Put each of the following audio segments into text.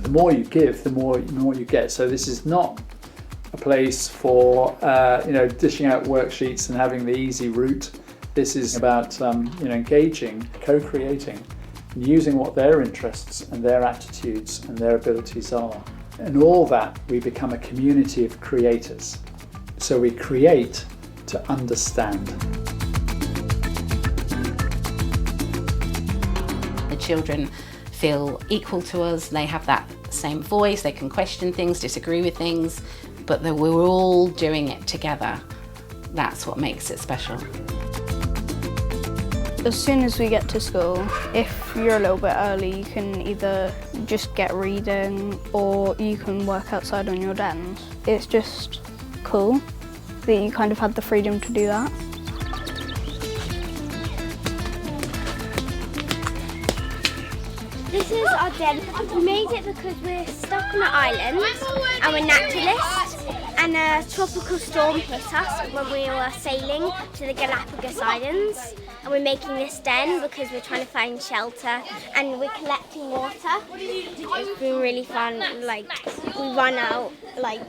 the more you give, the more you get. So this is not a place for dishing out worksheets and having the easy route. This is about engaging, co-creating, and using what their interests and their attitudes and their abilities are. And all that, we become a community of creators. So we create to understand. The children feel equal to us, they have that same voice, they can question things, disagree with things, but that we're all doing it together. That's what makes it special. As soon as we get to school, if you're a little bit early, you can either just get reading or you can work outside on your dens. It's just cool that you kind of had the freedom to do that. This is our den. We made it because we're stuck on an island and we're naturalists, and a tropical storm hit us when we were sailing to the Galapagos Islands. And we're making this den because we're trying to find shelter and we're collecting water. It's been really fun. Like, we run out like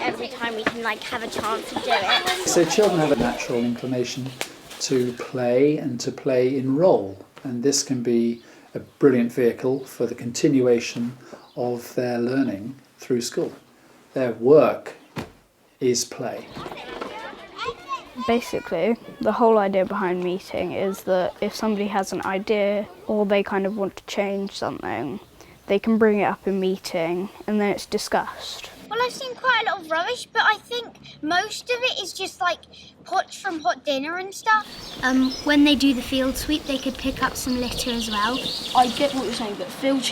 every time we can have a chance to do it. So children have a natural inclination to play and to play in role, and this can be a brilliant vehicle for the continuation of their learning through school. Their work is play. Basically, the whole idea behind meeting is that if somebody has an idea or they kind of want to change something, they can bring it up in meeting and then it's discussed. Well, I've seen quite a lot of rubbish, but I think most of it is just pots from hot dinner and stuff. When they do the field sweep, they could pick up some litter as well. I get what you're saying, but field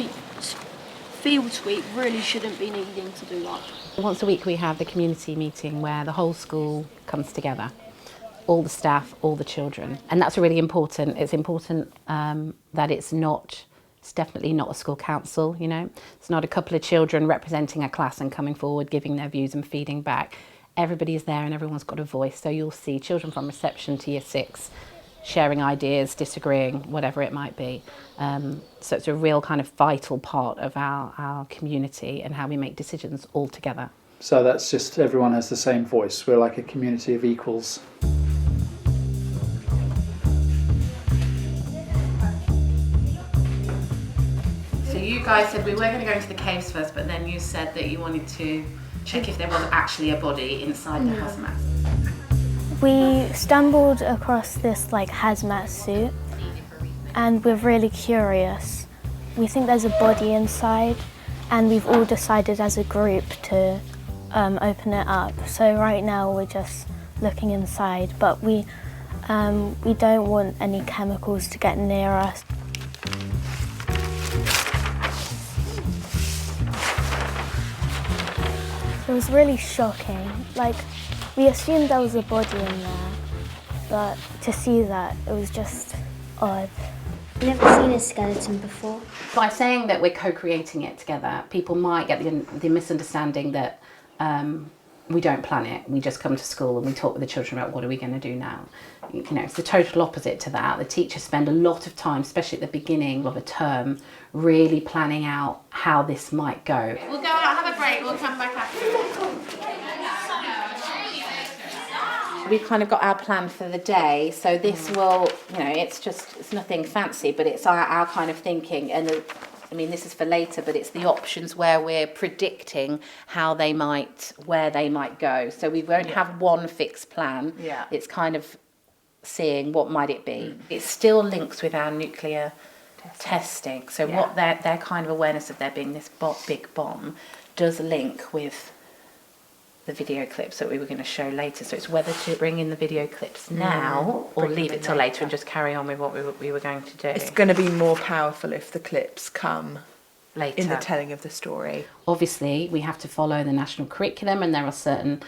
sweep really shouldn't be needing to do that. Once a week we have the community meeting where the whole school comes together. All the staff, all the children. And that's really important. It's important that it's definitely not a school council, It's not a couple of children representing a class and coming forward, giving their views and feeding back. Everybody is there and everyone's got a voice. So you'll see children from reception to year 6 sharing ideas, disagreeing, whatever it might be. So it's a real kind of vital part of our community and how we make decisions all together. So that's just everyone has the same voice. We're like a community of equals. So you guys said we were going to go into the caves first, but then you said that you wanted to check if there was actually a body inside the hazmat. We stumbled across this hazmat suit and we're really curious. We think there's a body inside and we've all decided as a group to open it up. So right now we're just looking inside, but we don't want any chemicals to get near us. It was really shocking. We assumed there was a body in there, but to see that, it was just odd. I've never seen a skeleton before. By saying that we're co-creating it together, people might get the misunderstanding that we don't plan it. We just come to school and we talk with the children about what are we going to do now. It's the total opposite to that. The teachers spend a lot of time, especially at the beginning of a term, really planning out how this might go. We'll go out, have a break, we'll come back after. We've kind of got our plan for the day, so this will, it's nothing fancy, but it's our kind of thinking. And this is for later, but it's the options where we're predicting where they might go. So we won't have one fixed plan. Yeah. It's kind of seeing what might it be. It still links with our nuclear testing. So what their kind of awareness of there being this big bomb does link with the video clips that we were going to show later. So it's whether to bring in the video clips now or leave it till later and just carry on with what we were going to do. It's going to be more powerful if the clips come later in the telling of the story. Obviously, we have to follow the national curriculum, and there are certain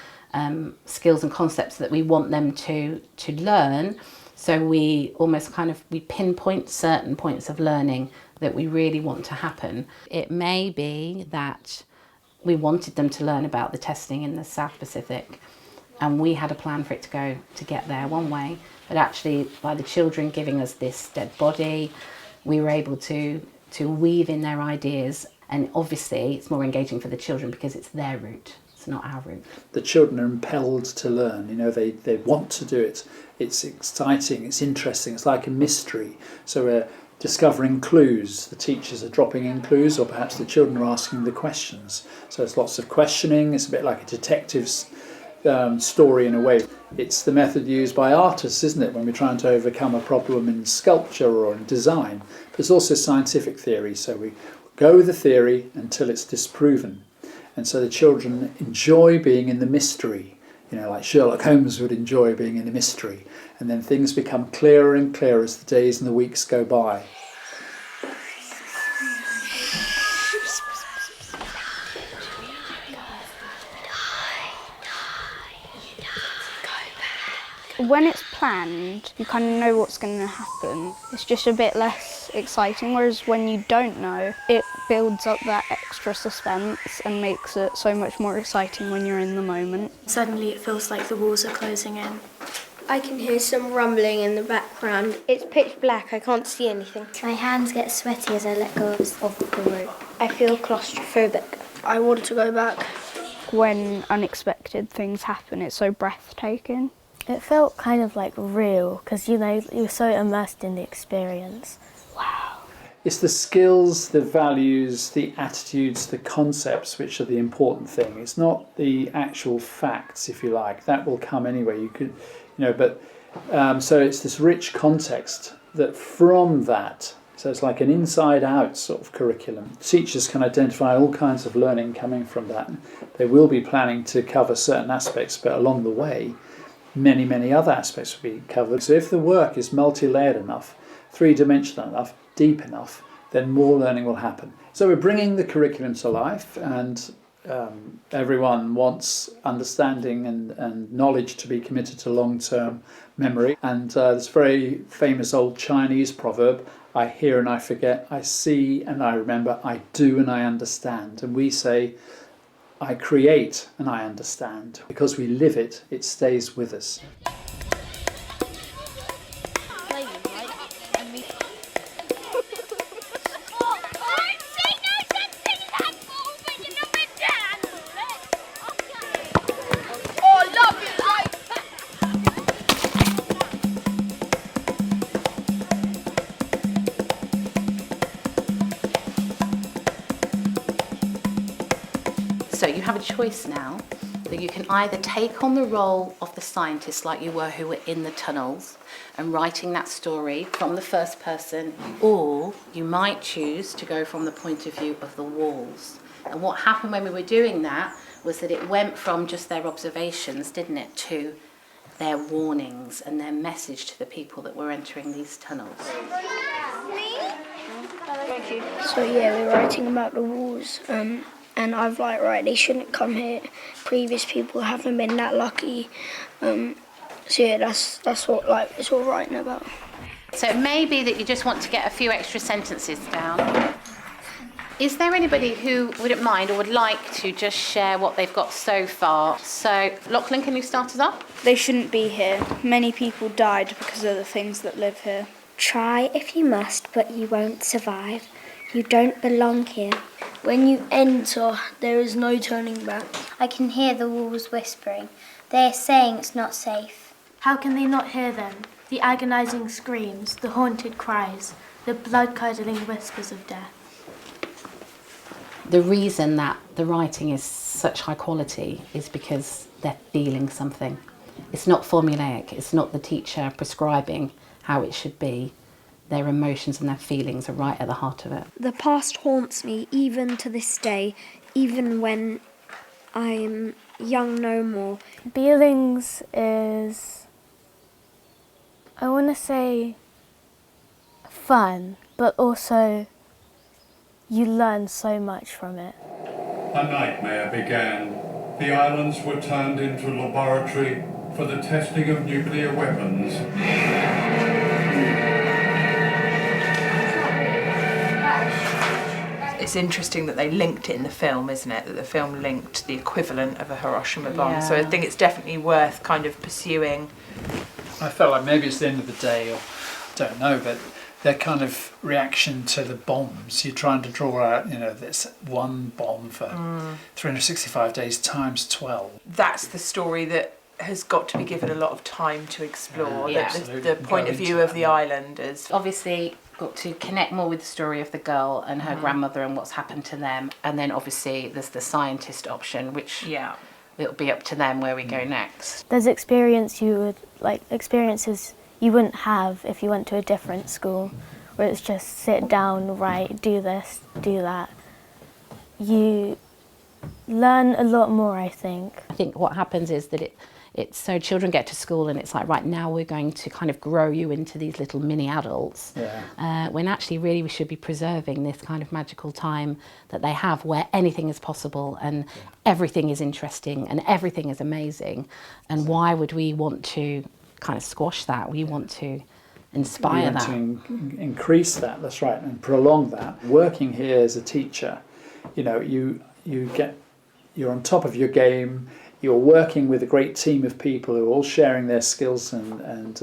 skills and concepts that we want them to learn. So we almost we pinpoint certain points of learning that we really want to happen. It may be that we wanted them to learn about the testing in the South Pacific, and we had a plan for it to get there one way, but actually by the children giving us this dead body, we were able to weave in their ideas And obviously it's more engaging for the children because it's their route, it's not our route. The children are impelled to learn, they want to do it. It's exciting, it's interesting, it's like a mystery. So we're discovering clues, the teachers are dropping in clues, or perhaps the children are asking the questions. So there's lots of questioning, it's a bit like a detective's story in a way. It's the method used by artists, isn't it, when we're trying to overcome a problem in sculpture or in design. But it's also scientific theory, so we go with the theory until it's disproven. And so the children enjoy being in the mystery, like Sherlock Holmes would enjoy being in a mystery. And then things become clearer and clearer as the days and the weeks go by. When it's planned, you kind of know what's going to happen. It's just a bit less exciting, whereas when you don't know, it builds up that extra suspense and makes it so much more exciting when you're in the moment. Suddenly it feels like the walls are closing in. I can hear some rumbling in the background. It's pitch black, I can't see anything. My hands get sweaty as I let go of the rope. I feel claustrophobic. I want to go back. When unexpected things happen, it's so breathtaking. It felt kind of like real because, you're so immersed in the experience. Wow. It's the skills, the values, the attitudes, the concepts which are the important thing. It's not the actual facts, if you like. That will come anyway. You could, so it's this rich context that from that, so it's like an inside-out sort of curriculum. Teachers can identify all kinds of learning coming from that. They will be planning to cover certain aspects, but along the way, many other aspects will be covered. So if the work is multi-layered enough, three-dimensional enough, deep enough, then more learning will happen. So we're bringing the curriculum to life, and everyone wants understanding and knowledge to be committed to long-term memory. And this very famous old Chinese proverb, I hear and I forget, I see and I remember, I do and I understand. And we say, I create and I understand. Because we live it, it stays with us. So you have a choice now that you can either take on the role of the scientists like you were who were in the tunnels and writing that story from the first person, or you might choose to go from the point of view of the walls. And what happened when we were doing that was that it went from just their observations, didn't it, to their warnings and their message to the people that were entering these tunnels. So yeah, we're writing about the walls. And I've right, they shouldn't come here. Previous people haven't been that lucky. So yeah, that's what it's all writing about. So it may be that you just want to get a few extra sentences down. Is there anybody who wouldn't mind or would like to just share what they've got so far? So Lachlan, can you start us off? They shouldn't be here. Many people died because of the things that live here. Try if you must, but you won't survive. You don't belong here. When you enter, there is no turning back. I can hear the walls whispering. They are saying it's not safe. How can they not hear them? The agonizing screams, the haunted cries, the blood-curdling whispers of death. The reason that the writing is such high quality is because they're feeling something. It's not formulaic. It's not the teacher prescribing how it should be. Their emotions and their feelings are right at the heart of it. The past haunts me even to this day, even when I'm young no more. Bealings is, I want to say, fun, but also you learn so much from it. A nightmare began. The islands were turned into a laboratory for the testing of nuclear weapons. It's interesting that they linked it in the film, isn't it? That the film linked the equivalent of a Hiroshima bomb. Yeah. So I think it's definitely worth kind of pursuing. I felt like maybe it's the end of the day, or I don't know, but their kind of reaction to the bombs. You're trying to draw out, this one bomb for 365 days times 12. That's the story that has got to be given a lot of time to explore. Yeah. The point of view of the islanders. Obviously, got to connect more with the story of the girl and her grandmother and what's happened to them. And then obviously there's the scientist option, which it'll be up to them where we go next. There's experiences you wouldn't have if you went to a different school, where it's just sit down, write, do this, do that. You learn a lot more, I think. I think what happens is that it's so children get to school and it's like, right, now we're going to kind of grow you into these little mini adults. When actually really we should be preserving this kind of magical time that they have where anything is possible and everything is interesting and everything is amazing. And why would we want to kind of squash that? We want to inspire that. We want to increase that, that's right, and prolong that. Working here as a teacher, you're on top of your game. You're working with a great team of people who are all sharing their skills and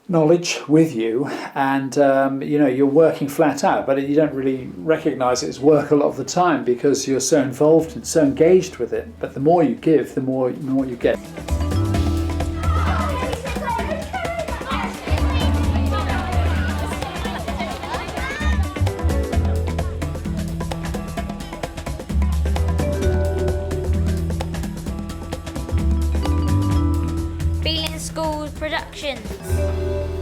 knowledge with you, and you're working flat out, but you don't really recognise it as work a lot of the time because you're so involved and so engaged with it. But the more you give, the more you get. Bealings School Productions.